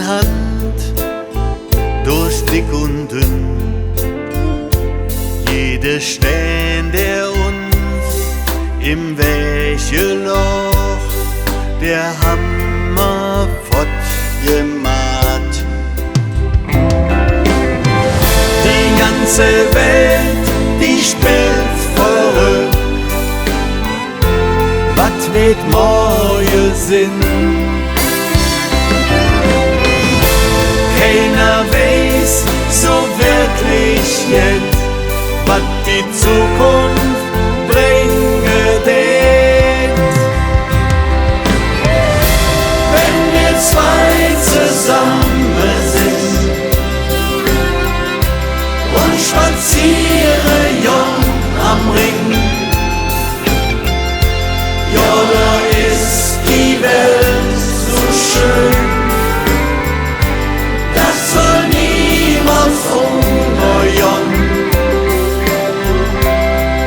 Hand durch dick und dünn. Jede Stein, der uns im Weg loch, der Hammer fortgemacht. Die ganze Welt, die spielt verrückt. Was wird morgen Sinn? Keiner weiß so wirklich jetzt, was die Zukunft bringen wird. Wenn wir zwei zusammen sind und spazieren jung am Ring, ja, da ist die Welt so schön, das soll niemals umgehen.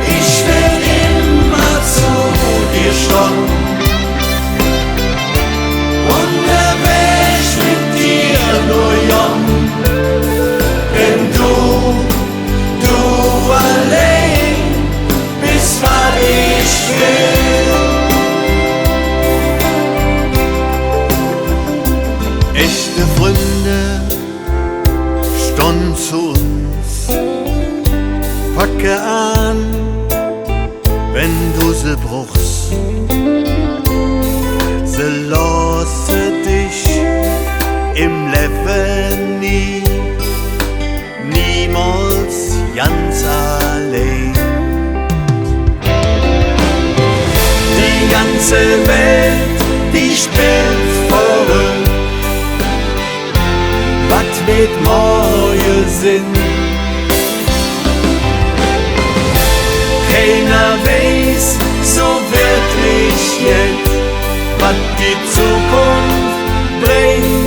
Ich will immer zu dir stehen und der Weg mit dir nur jung, denn du allein bist, was ich will. Echte Freunde stehen zu uns, packe an, wenn du sie brauchst. Sie lasse dich im Leben niemals ganz allein. Die ganze Welt, die spielt verrückt. Was wird morgen Sinn? Keiner weiß so wirklich jetzt, was die Zukunft bringen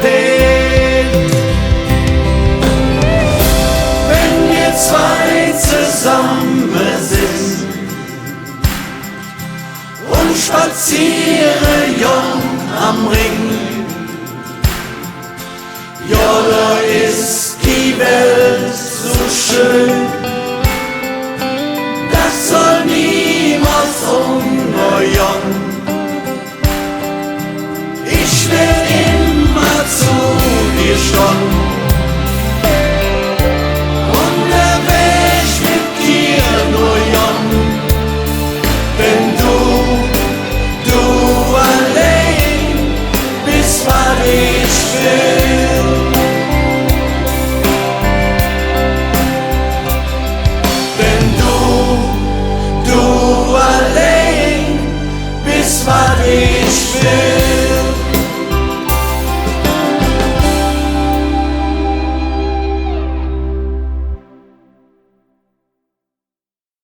wird. Wenn wir zwei zusammen sind und spazieren jung am Ring, ja, da ist die Welt so schön,